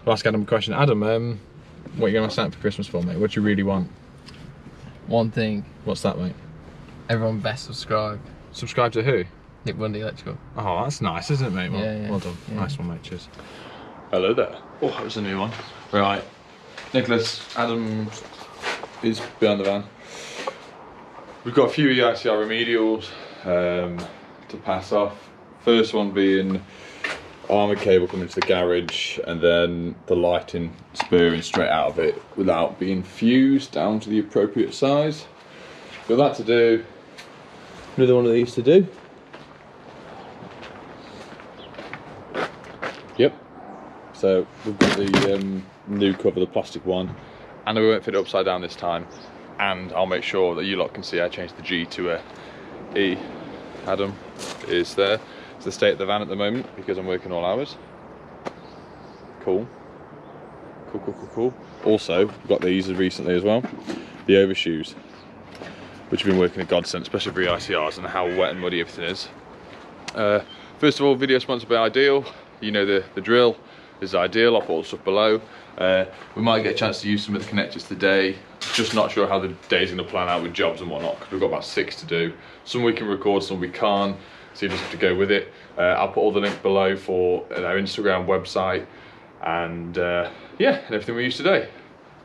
I'll ask Adam a question. Adam, what are you going to sign up for Christmas for, mate? What do you really want? One thing. What's that, mate? Everyone best subscribe. Subscribe to who? Bundy electrical. Oh, that's nice, isn't it, mate? Well, Yeah. Well done. Yeah. Nice one, mate. Cheers. Hello there. Oh, that was a new one. Right. Nicholas, Adam is behind the van. We've got a few EICR remedials to pass off. First one being armour cable coming to the garage, and then the lighting spurring straight out of it without being fused down to the appropriate size. Got that to do. Another one of these to do. Yep. So we've got the new cover, the plastic one, and we won't fit it upside down this time. And I'll make sure that you lot can see I changed the G to a E. Adam is there. It's the state of the van at the moment because I'm working all hours. Cool. Cool. Also, we've got these recently as well. The overshoes, which have been working a godsend, especially for EICRs and how wet and muddy everything is. First of all, video sponsored by Ideal. You know the drill. This is Ideal. I'll put all the stuff below. We might get a chance to use some of the connectors today. Just not sure how the day's going to plan out with jobs and whatnot, because we've got about 6 to do. Some we can record, some we can't, so you just have to go with it. I'll put all the links below for our Instagram, website, and yeah, and everything we use today.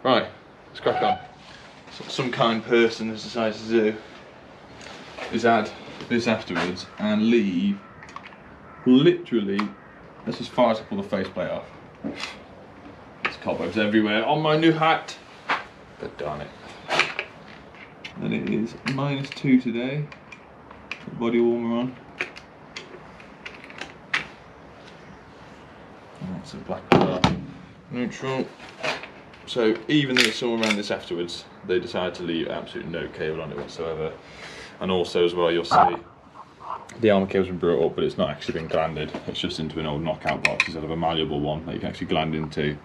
Right, let's crack on. So some kind person has decided to do is add this afterwards and leave literally, that's as far as I pull the faceplate off. There's cobwebs everywhere on my new hat. God darn it. And it is -2 today. Body warmer on. And that's a black bar. Neutral. So even though it's somewhere around this afterwards, they decided to leave absolutely no cable on it whatsoever. And also as well, you'll see the armour cable's been brought up, but it's not actually been glanded. It's just into an old knockout box instead of a malleable one that you can actually gland into.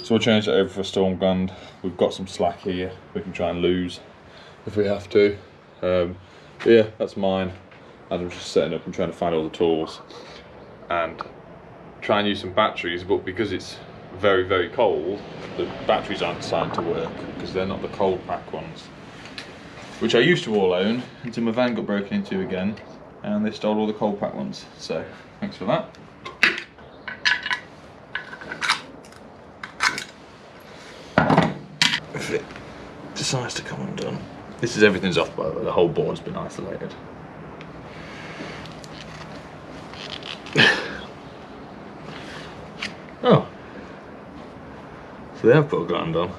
So we'll change that over for a storm gland. We've got some slack here we can try and lose if we have to. Yeah, that's mine. Adam's just setting up and trying to find all the tools and try and use some batteries, but because it's very, very cold, the batteries aren't designed to work because they're not the cold pack ones, which I used to all own until my van got broken into again and they stole all the cold pack ones. So thanks for that. If it decides to come undone, this is everything's off by the way, the whole board's been isolated. Oh, so they have put a gland on.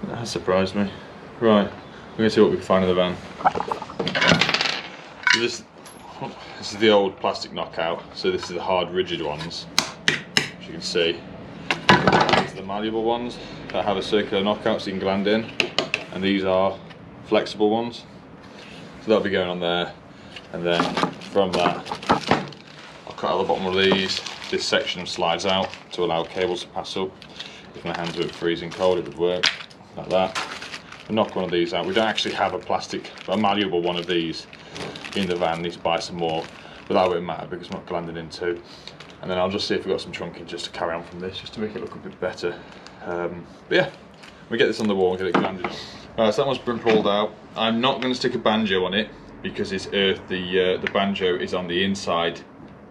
That has surprised me. Right, we're going to see what we can find in the van. So this is the old plastic knockout, so this is the hard rigid ones, as you can see. These are the malleable ones that have a circular knockout so you can gland in, and these are flexible ones. So that'll be going on there, and then from that I'll cut out the bottom of these. This section slides out to allow cables to pass up. If my hands were freezing cold it would work like that. We'll knock one of these out. We don't actually have a malleable one of these in the van. I need to buy some more, but that won't matter because I'm not glanding into. And then I'll just see if we've got some trunking just to carry on from this, just to make it look a bit better. But yeah, we get this on the wall and get it glanded. Right, so that one's been pulled out. I'm not going to stick a banjo on it because it's earth. The banjo is on the inside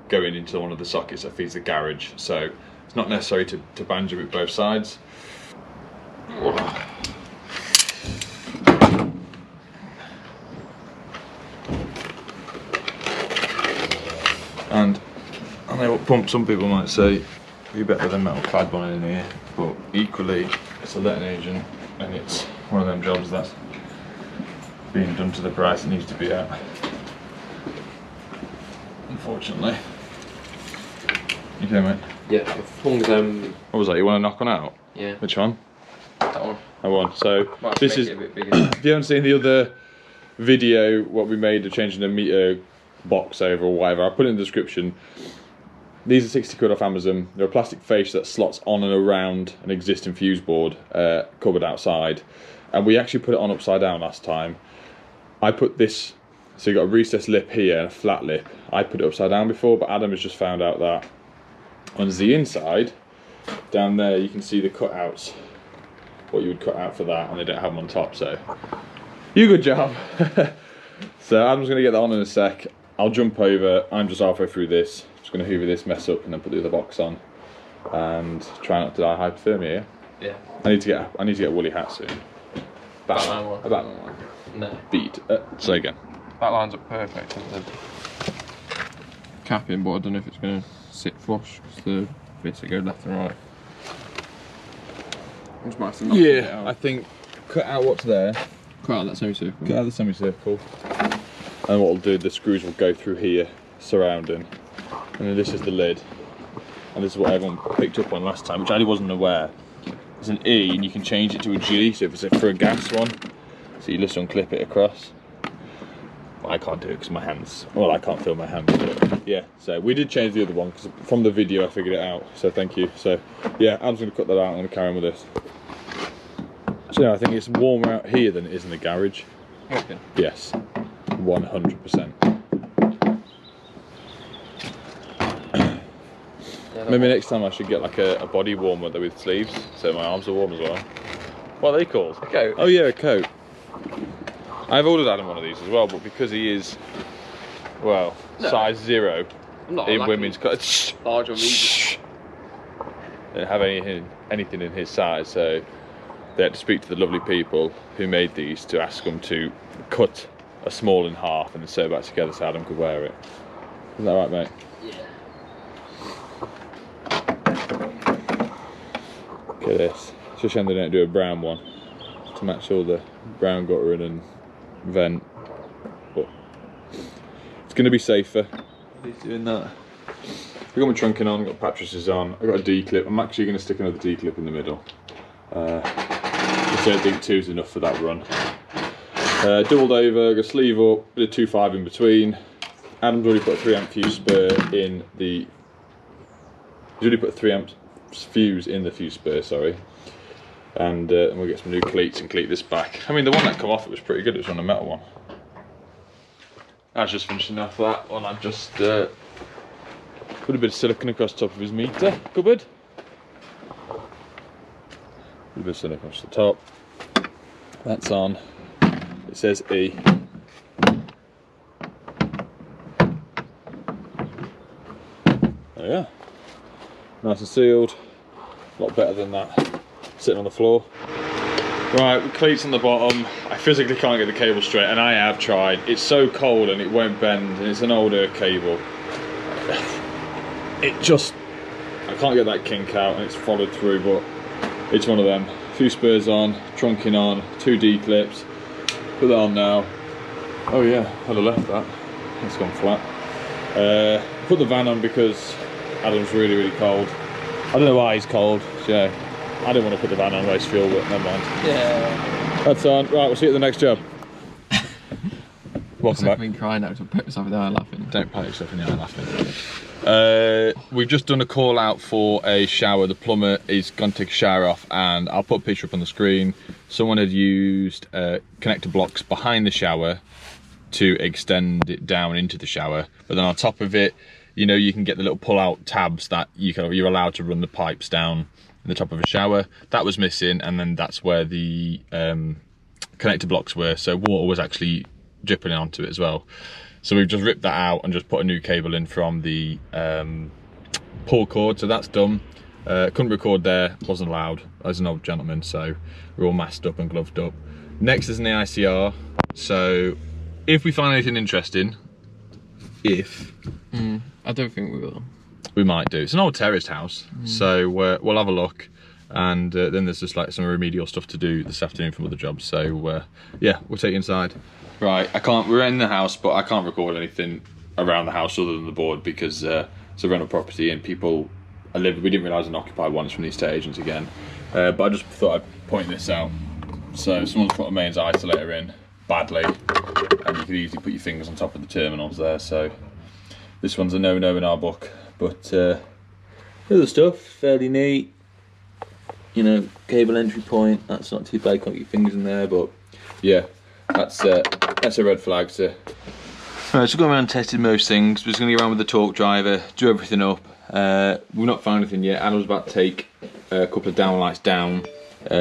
going into one of the sockets that feeds the garage, so it's not necessary to banjo it both sides. And I know what some people might say, you better than metal clad one in here, but equally it's a letting agent and it's one of them jobs that's being done to the price it needs to be at, unfortunately. You okay, mate? Yeah, as long as what was that, you want to knock one out? Yeah. Which one? That one. That one. So Might this make is, it a bit bigger. if you haven't seen the other video, what we made of changing the meter box over or whatever, I'll put it in the description. These are 60 quid off Amazon. They're a plastic face that slots on and around an existing fuse board cupboard outside, and we actually put it on upside down last time. I put this So you've got a recessed lip here and a flat lip. I put it upside down before, but Adam has just found out that on the inside, down there, you can see the cutouts, what you would cut out for that, and they don't have them on top, so you good job. So Adam's going to get that on in a sec. I'll jump over. I'm just halfway through this. Just going to hoover this mess up and then put the other box on, and try not to die of hypothermia. Yeah. I need to get a woolly hat soon. Batman one. A Batman one. No. Beat. Say again. That lines up perfect. And the capping, but I don't know if it's going to sit flush because the bits that go left and right. I just might have to knock it out. I think cut out what's there. Cut out that semicircle. Cut out the semicircle. And what we'll do, the screws will go through here, surrounding. And then this is the lid. And this is what everyone picked up on last time, which I wasn't aware. There's an E and you can change it to a G, so if it's for a gas one. So you just unclip it across. Well, I can't do it because my hands, well, I can't feel my hands, but yeah. So we did change the other one because from the video I figured it out, so thank you. So yeah, I'm just going to cut that out, I'm going to carry on with this. So yeah, I think it's warmer out here than it is in the garage. Okay. Yes, 100%. Maybe next time I should get like a body warmer with sleeves, so my arms are warm as well. What are they called? A coat. Oh yeah, a coat. I've ordered Adam one of these as well, but because he is, well, size 0 in women's clothes, large or medium. They don't have anything in his size, so they had to speak to the lovely people who made these to ask them to cut a small in half and then sew it back together so Adam could wear it. Isn't that right, mate? Look at this. It's a shame they don't do a brown one to match all the brown guttering and vent, but it's going to be safer. He's doing that. I've got my trunking on, I've got Patrice's on, I've got a D-clip. I'm actually going to stick another D-clip in the middle. I don't think 2 is enough for that run. Doubled over, got a sleeve up, bit of 2.5 in between. Adam's already put a 3 amp fuse spur in the... He's already put a 3 amp fuse in the fuse spur, sorry. And we'll get some new cleats and cleat this back. I mean, the one that come off it was pretty good, it was on a metal one. I was just finishing off that one. I've just put a bit of silicone across the top of his meter cupboard. Put a bit of silicone across the top. That's on. It says E. There we are. Nice and sealed. A lot better than that sitting on the floor. Right, with cleats on the bottom. I physically can't get the cable straight, and I have tried. It's so cold and it won't bend, and it's an older cable. It just, I can't get that kink out, and it's followed through, but it's one of them. A few spurs on, trunking on, 2 D-clips. Put that on now. Oh yeah, I'd have left that. It's gone flat. Put the van on because Adam's really, really cold. I don't know why he's cold, so yeah. I don't want to put the van on waste fuel, but never mind. Yeah. That's on. Right, we'll see you at the next job. Welcome back. I've been crying now, so put yourself in the eye laughing. Don't pat yourself in the eye laughing. We've just done a call out for a shower. The plumber is going to take a shower off, and I'll put a picture up on the screen. Someone had used connector blocks behind the shower to extend it down into the shower, but then on top of it, you know, you can get the little pull-out tabs that you're allowed to run the pipes down in the top of a shower. That was missing, and then that's where the connector blocks were, so water was actually dripping onto it as well. So we've just ripped that out and just put a new cable in from the pull cord, so that's done. Couldn't record there, wasn't allowed as an old gentleman, so we're all masked up and gloved up. Next is an EICR, so if we find anything interesting, I don't think we will. We might do. It's an old terraced house, so we'll have a look, and then there's just like some remedial stuff to do this afternoon from other jobs. So yeah, we'll take you inside. Right, we're in the house, but I can't record anything around the house other than the board because it's a rental property and people are living. We didn't realise an occupied one is from the estate agents again, but I just thought I'd point this out. So someone's put a mains isolator in badly, and you could easily put your fingers on top of the terminals there. So this one's a no-no in our book. But other stuff, fairly neat. You know, cable entry point, that's not too bad, can't get your fingers in there, but yeah, that's a red flag, so Right, so going around and testing most things. We're just going to go around with the torque driver, do everything up. We've not found anything yet. Adam's about to take a couple of downlights down.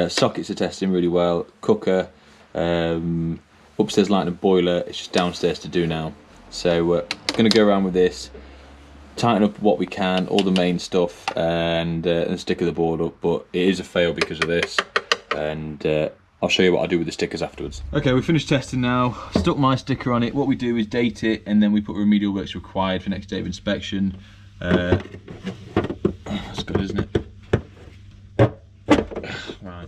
Sockets are testing really well. Cooker, upstairs light and boiler. It's just downstairs to do now. So we're going to go around with this, tighten up what we can, all the main stuff, and sticker the board up. But it is a fail because of this, and I'll show you what I do with the stickers afterwards. Okay, we've finished testing now. Stuck my sticker on it. What we do is date it, and then we put remedial works required for next day of inspection. That's good, isn't it? Right.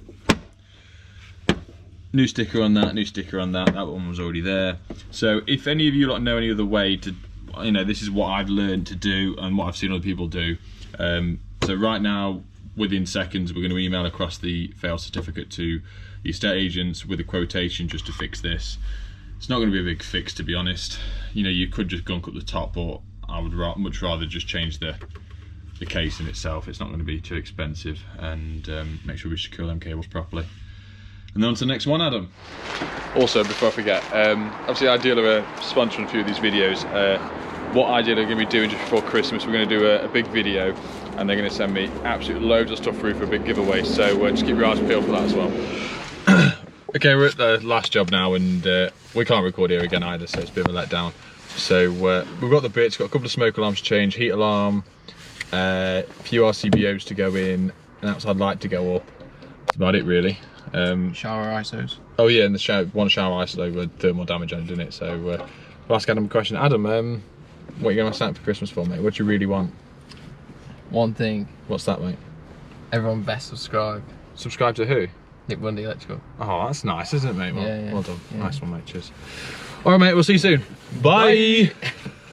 New sticker on that, new sticker on that. That one was already there. So if any of you lot know any other way to, you know, this is what I've learned to do and what I've seen other people do. So right now, within seconds, we're going to email across the fail certificate to the estate agents with a quotation just to fix this. It's not going to be a big fix, to be honest. You know, you could just gunk up the top, but I would much rather just change the case in itself. It's not going to be too expensive, and make sure we secure them cables properly. And then on to the next one, Adam. Also, before I forget, obviously Ideal are sponsoring a few of these videos. What Ideal are going to be doing just before Christmas, we're going to do a big video, and they're going to send me absolutely loads of stuff through for a big giveaway, so just keep your eyes peeled for that as well. Okay, we're at the last job now, and we can't record here again either, so it's a bit of a letdown. So we've got the bits, got a couple of smoke alarms to change, heat alarm, a few RCBOs to go in, an outside light to go up. That's about it really. Shower ISOs. Oh yeah, and the one shower ISO with thermal damage on it, didn't it? So we'll ask Adam a question. Adam, what are you going to sign up for Christmas for, mate? What do you really want? One thing. What's that, mate? Everyone best subscribe. Subscribe to who? Nick Bundy Electrical. Oh, that's nice, isn't it, mate? Well, yeah. Well done. Yeah. Nice one, mate. Cheers. All right, mate. We'll see you soon. Bye.